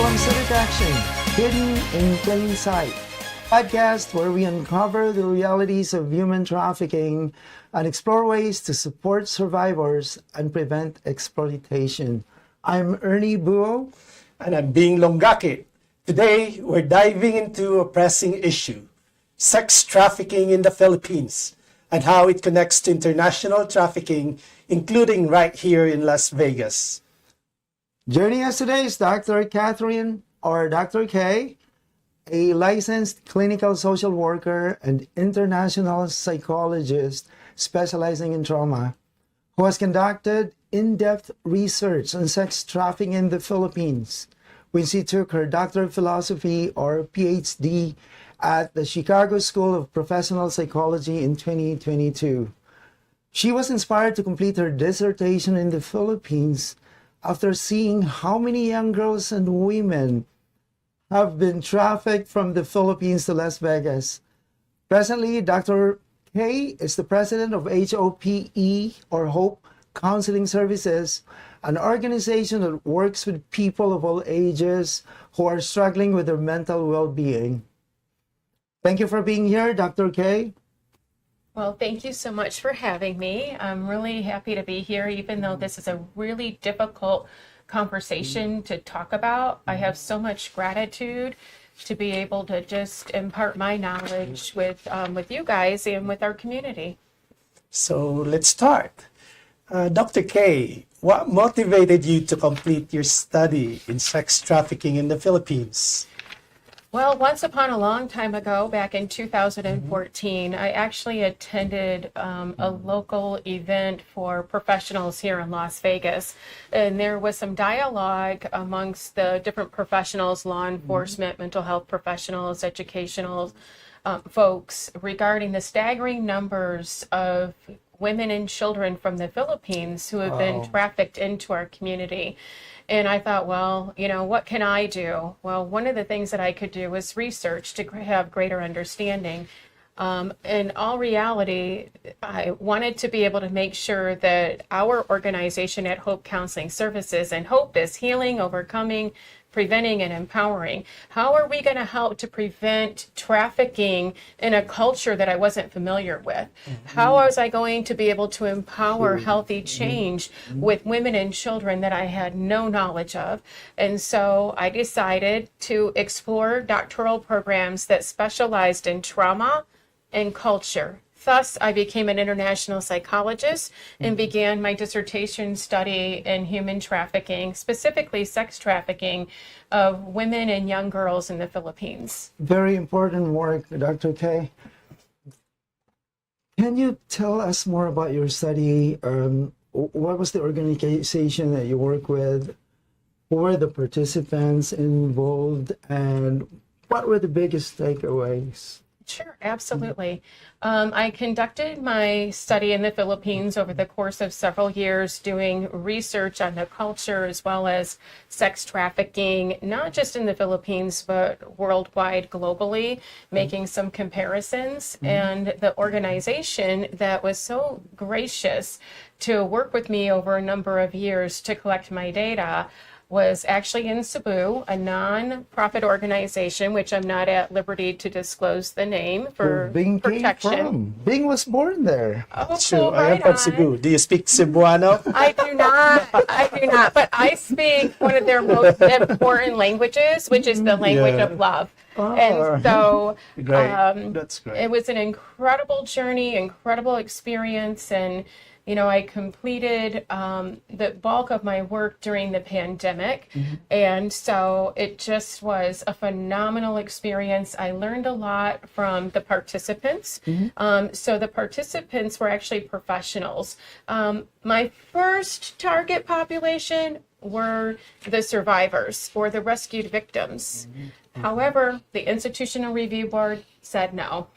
Fil-Am Civic Action, Hidden in Plain Sight, podcast where we uncover the realities of human trafficking and explore ways to support survivors and prevent exploitation. I'm Ernie Buo. And I'm Bing Longaki. Today, we're diving into a pressing issue, sex trafficking in the Philippines, and how it connects to international trafficking, including right here in Las Vegas. Joining us today is Dr. Catherine, or Dr. K, a licensed clinical social worker and international psychologist specializing in trauma, who has conducted in-depth research on sex trafficking in the Philippines, when she took her Doctor of Philosophy or PhD at the Chicago School of Professional Psychology in 2022. She was inspired to complete her dissertation in the Philippines after seeing how many young girls and women have been trafficked from the Philippines to Las Vegas. Presently, Dr. K is the president of HOPE, or Hope Counseling Services, an organization that works with people of all ages who are struggling with their mental well-being. Thank you for being here, Dr. K. Well, thank you so much for having me. I'm really happy to be here, even though this is a really difficult conversation to talk about. I have so much gratitude to be able to just impart my knowledge with you guys and with our community. So let's start. Dr. K, what motivated you to complete your study in sex trafficking in the Philippines? Well, once upon a long time ago, back in 2014, I actually attended a local event for professionals here in Las Vegas. And there was some dialogue amongst the different professionals, law enforcement, mental health professionals, educational folks, regarding the staggering numbers of women and children from the Philippines who have been trafficked into our community. And I thought, well, what can I do? Well, one of the things that I could do was research to have greater understanding. In all reality, I wanted to be able to make sure that our organization at Hope Counseling Services, and Hope is healing, overcoming, preventing, and empowering. How are we going to help to prevent trafficking in a culture that I wasn't familiar with? How was I going to be able to empower healthy change with women and children that I had no knowledge of? And so I decided to explore doctoral programs that specialized in trauma and culture. Thus, I became an international psychologist and began my dissertation study in human trafficking, specifically sex trafficking of women and young girls in the Philippines. Very important work, Dr. K. Can you tell us more about your study? What was the organization that you work with? Who were the participants involved? And what were the biggest takeaways? Sure, absolutely. I conducted my study in the Philippines over the course of several years, doing research on the culture as well as sex trafficking, not just in the Philippines, but worldwide, globally, making some comparisons. And the organization that was so gracious to work with me over a number of years to collect my data was actually in Cebu, a non-profit organization, which I'm not at liberty to disclose the name for Bing protection. came from. Bing was born there. Oh, True, cool, I am right from on. Cebu. Do you speak Cebuano? I do not, but I speak one of their most important languages, which is the language of love. And so Great. That's great. it was an incredible journey, incredible experience, and I completed the bulk of my work during the pandemic. And so it just was a phenomenal experience. I learned a lot from the participants. So the participants were actually professionals. My first target population were the survivors or the rescued victims. However, the Institutional Review Board said no.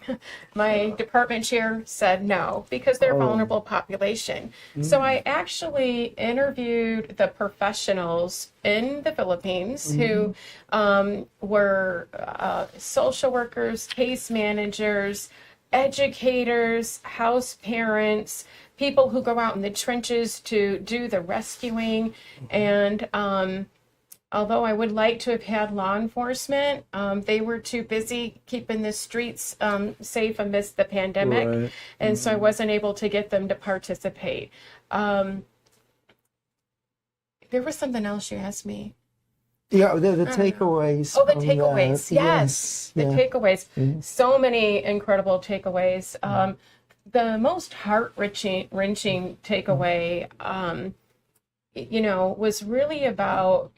My department chair said no, because they're a vulnerable population. So I actually interviewed the professionals in the Philippines who were social workers, case managers, educators, house parents, people who go out in the trenches to do the rescuing. And although I would like to have had law enforcement, they were too busy keeping the streets safe amidst the pandemic. Right. And so I wasn't able to get them to participate. There was something else you asked me. Yeah, the takeaways. Oh, the from takeaways. that. Yes, the yeah. takeaways. So many incredible takeaways. The most heart-wrenching takeaway, was really about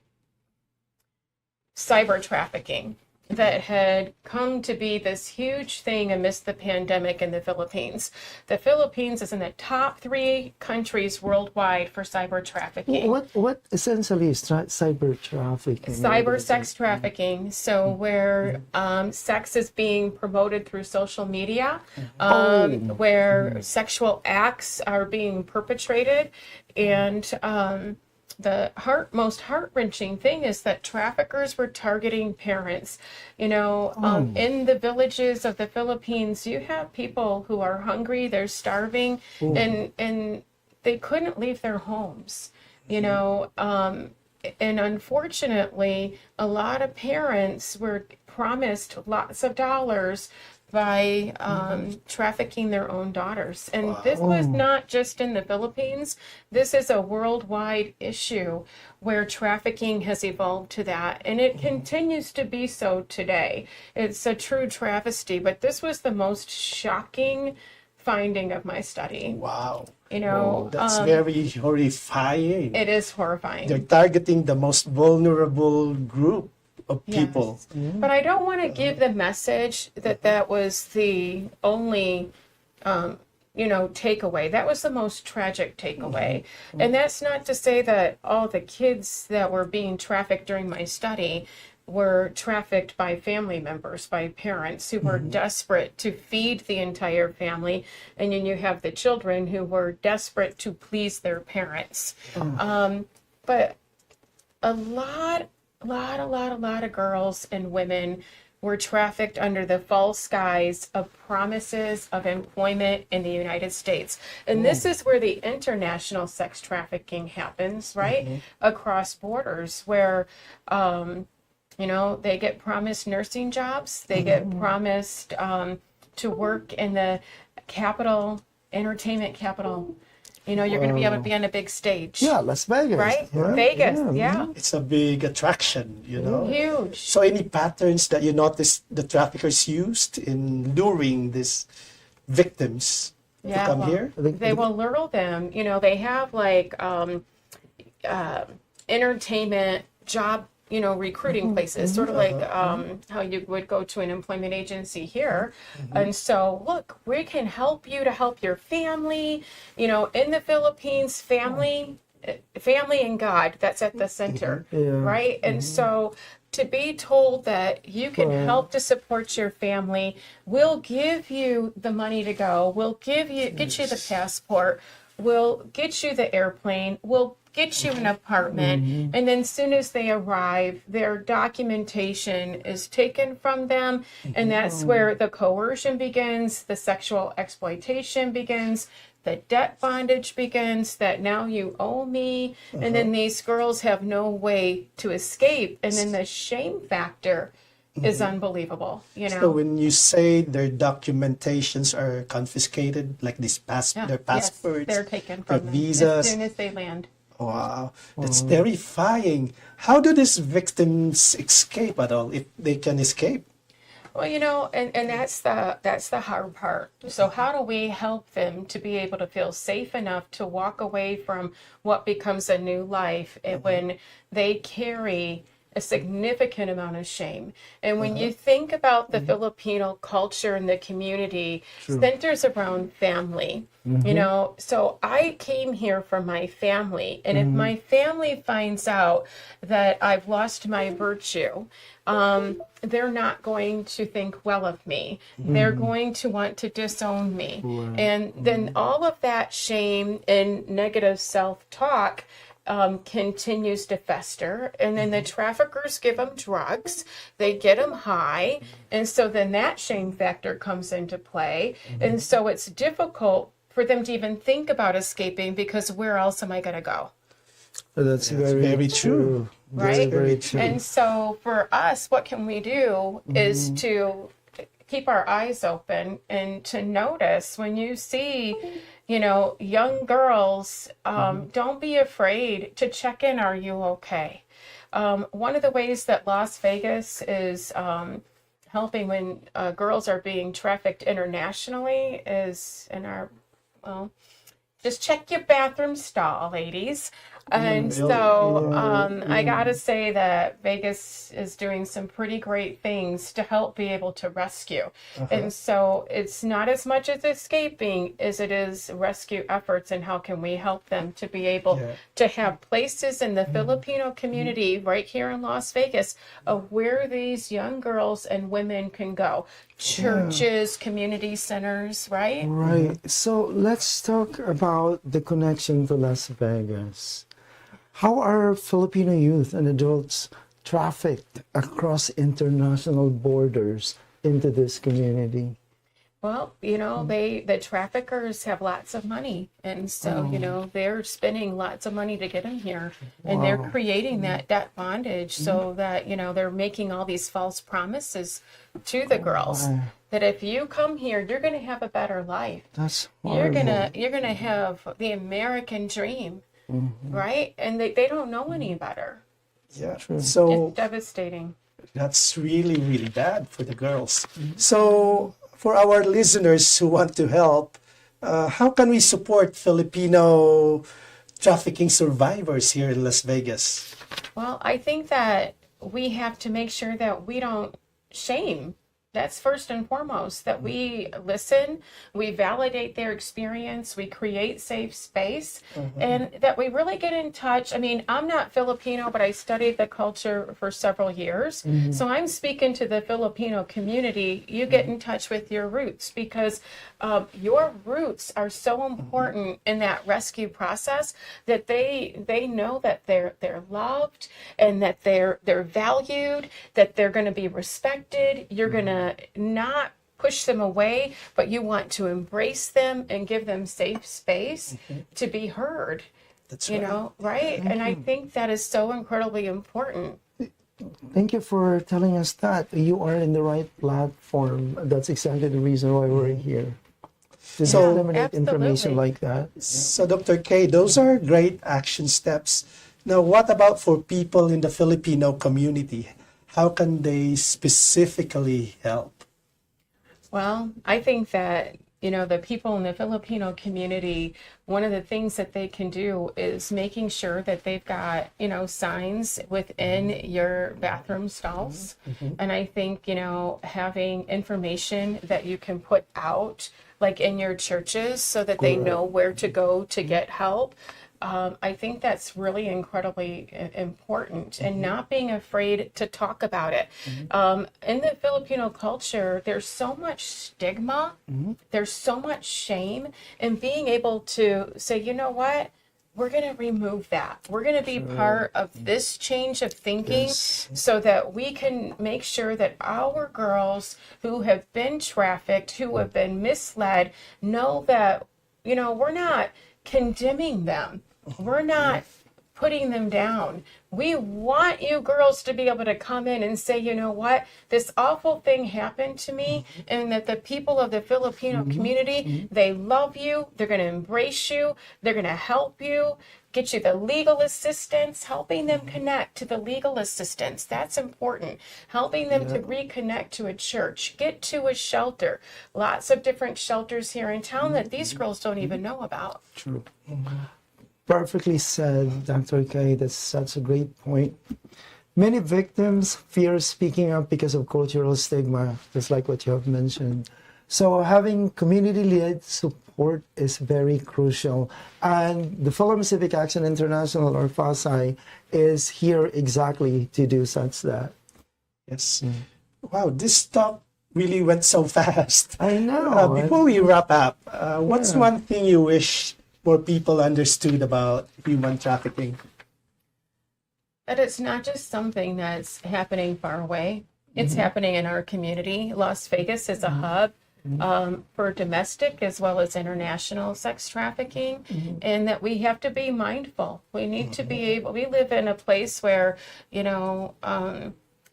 cyber trafficking that had come to be this huge thing amidst the pandemic in the Philippines. The Philippines is in the top 3 countries worldwide for cyber trafficking. What essentially is cyber trafficking? Cyber sex trafficking, so where sex is being promoted through social media, where sexual acts are being perpetrated, and the most heart-wrenching thing is that traffickers were targeting parents. In the villages of the Philippines, you have people who are hungry, they're starving, and they couldn't leave their homes. And unfortunately, a lot of parents were promised lots of dollars by trafficking their own daughters. And this was not just in the Philippines. This is a worldwide issue where trafficking has evolved to that. And it continues to be so today. It's a true travesty, but this was the most shocking finding of my study. Wow. That's very horrifying. It is horrifying. They're targeting the most vulnerable group of people. Yes. But I don't want to give the message that was the only, takeaway. That was the most tragic takeaway. And that's not to say that all the kids that were being trafficked during my study were trafficked by family members, by parents who were desperate to feed the entire family. And then you have the children who were desperate to please their parents. But a lot of girls and women were trafficked under the false guise of promises of employment in the United States. And this is where the international sex trafficking happens, right? Across borders, where they get promised nursing jobs, they get promised to work in the entertainment capital. You're going to be able to be on a big stage. Yeah, Las Vegas. Right? Vegas, yeah. It's a big attraction, Huge. So any patterns that you noticed the traffickers used in luring these victims to come here? They will lure them. They have like entertainment job recruiting places, sort of like how you would go to an employment agency here. And so, look, we can help you to help your family. In the Philippines, family and God, that's at the center, right? And so to be told that you can help to support your family, we'll give you the money to go, we'll get you the passport, we'll get you the airplane, we'll get you an apartment, and then as soon as they arrive, their documentation is taken from them, and that's where the coercion begins, the sexual exploitation begins, the debt bondage begins, that now you owe me, and then these girls have no way to escape, and then the shame factor is unbelievable. So when you say their documentations are confiscated, like their passports, they're taken their from them visas, as soon as they land. Wow, that's terrifying. How do these victims escape at all, if they can escape? Well, and that's the hard part. So how do we help them to be able to feel safe enough to walk away from what becomes a new life when they carry a significant amount of shame? And when you think about the Filipino culture and the community centers around family, so I came here for my family, and if my family finds out that I've lost my virtue, they're not going to think well of me. They're going to want to disown me. And then all of that shame and negative self-talk continues to fester, and then the traffickers give them drugs, they get them high, and so then that shame factor comes into play, and so it's difficult for them to even think about escaping, because where else am I going to go? That's very true. Right? Very true. And so for us, what can we do is to keep our eyes open and to notice when you see, young girls, don't be afraid to check in. Are you okay? One of the ways that Las Vegas is helping when girls are being trafficked internationally is in our, well, just check your bathroom stall, ladies. And so I gotta say that Vegas is doing some pretty great things to help be able to rescue. And so it's not as much as escaping as it is rescue efforts, and how can we help them to be able to have places in the Filipino community right here in Las Vegas of where these young girls and women can go. Churches, community centers, right? Right. So let's talk about the connection to Las Vegas. How are Filipino youth and adults trafficked across international borders into this community? Well, the traffickers have lots of money, and so they're spending lots of money to get them here, and they're creating that debt bondage so that they're making all these false promises to the girls that if you come here, you're going to have a better life. That's You're horrible. gonna have the American dream, right? And they don't know any better. Yeah. True. So It's devastating. that's really, really bad for the girls. So for our listeners who want to help, how can we support Filipino trafficking survivors here in Las Vegas? Well, I think that we have to make sure that we don't shame. That's first and foremost, that we listen, we validate their experience, we create safe space, and that we really get in touch. I mean, I'm not Filipino, but I studied the culture for several years. So I'm speaking to the Filipino community. You get in touch with your roots, because your roots are so important in that rescue process, that they know that they're loved, and that they're valued, that they're going to be respected. You're going to not push them away, but you want to embrace them and give them safe space to be heard. That's Right? And I think that is so incredibly important. Thank you for telling us that. You are in the right platform. That's exactly the reason why we're here. To disseminate information Absolutely. like that. So, Dr. K, those are great action steps. Now, what about for people in the Filipino community? How can they specifically help? Well, I think that, the people in the Filipino community, one of the things that they can do is making sure that they've got, signs within your bathroom stalls. And I think, having information that you can put out, like in your churches, so that they know where to go to get help. I think that's really incredibly important, and not being afraid to talk about it. In the Filipino culture, there's so much stigma, there's so much shame, and being able to say, you know what? We're going to remove that. We're going to be part of this change of thinking, so that we can make sure that our girls who have been trafficked, who have been misled, know that, we're not condemning them. We're not putting them down. We want you girls to be able to come in and say, you know what, this awful thing happened to me, and that the people of the Filipino community, they love you, they're going to embrace you, they're going to help you, get you the legal assistance, helping them connect to the legal assistance. That's important. Helping them to reconnect to a church, get to a shelter. Lots of different shelters here in town that these girls don't even know about. True. Perfectly said, Dr. K. That's such a great point. Many victims fear speaking up because of cultural stigma, just like what you have mentioned. So having community-led support is very crucial. And the Fil-Am Civic Action International, or FASI, is here exactly to do such that. Yes. Wow, this talk really went so fast. I know. Before we wrap up, what's one thing you wish more people understood about human trafficking? That it's not just something that's happening far away. It's happening in our community. Las Vegas is a hub for domestic as well as international sex trafficking, and that we have to be mindful. We need to be able, we live in a place where,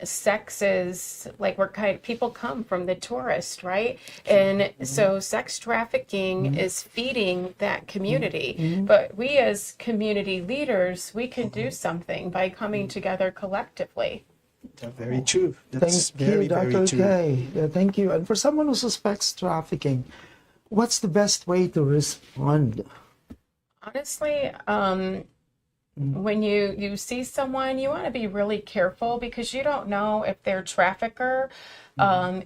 sex is like people come from the tourist, right? And so sex trafficking is feeding that community. But we as community leaders, we can do something by coming together collectively. Very true. That's Thank you, very, very Dr. true. K. Yeah, thank you. And for someone who suspects trafficking, what's the best way to respond? Honestly, when you see someone, you want to be really careful because you don't know if their trafficker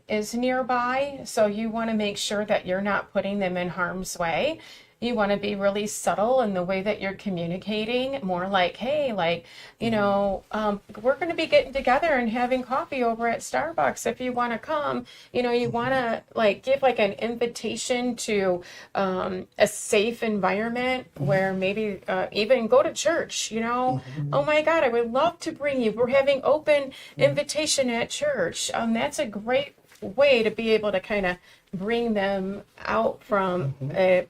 is nearby. So you want to make sure that you're not putting them in harm's way. You want to be really subtle in the way that you're communicating, more like, hey, we're going to be getting together and having coffee over at Starbucks if you want to come. You want to give an invitation to a safe environment where maybe even go to church, oh my God, I would love to bring you. We're having open invitation at church. That's a great way to be able to kind of bring them out from a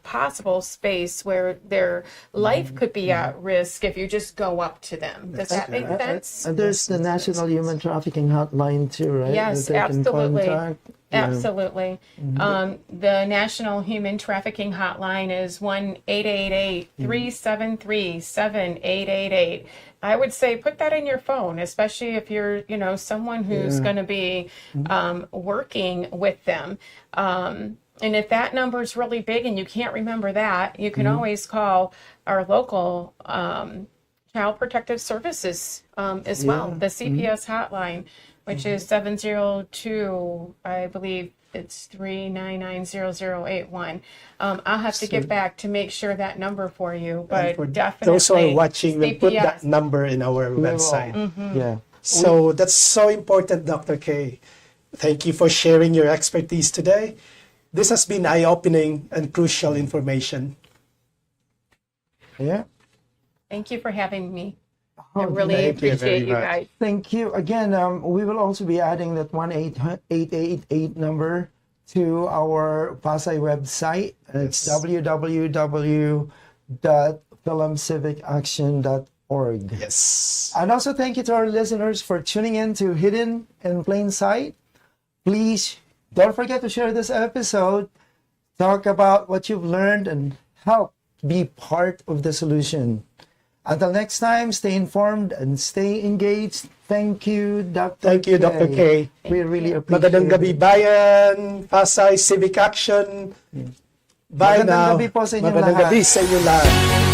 possible space where their life could be at risk if you just go up to them. Does that make sense? And there's the National Human Trafficking Hotline too, right? Yes, That they can absolutely. contact. Yeah. Absolutely. The National Human Trafficking Hotline is 1-888-373-7888. I would say put that in your phone, especially if you're, someone who's going to be working with them. And if that number is really big and you can't remember that, you can always call our local Child Protective Services as well, the CPS hotline, which is 702, I believe it's 3990081. I'll have to get back to make sure that number for you, but For definitely. those who are watching, we'll put CPS. that number in our website. Yeah. So that's so important, Dr. K. Thank you for sharing your expertise today. This has been eye-opening and crucial information. Yeah. Thank you for having me. I Oh, really thank you very appreciate you much. guys. Thank you. Again, we will also be adding that 1-888 number to our Pasay website. It's www.filamcivicaction.org. Yes. And also thank you to our listeners for tuning in to Hidden in Plain Sight. Please don't forget to share this episode. Talk about what you've learned and help be part of the solution. Until next time, stay informed and stay engaged. Thank you, Dr. Thank you, Dr. K. We really appreciate Magandang gabi, it. bayan, Pasay Civic Action. Bye Magandang now. gabi po sa inyong Magandang lahat. gabi sa inyong lahat.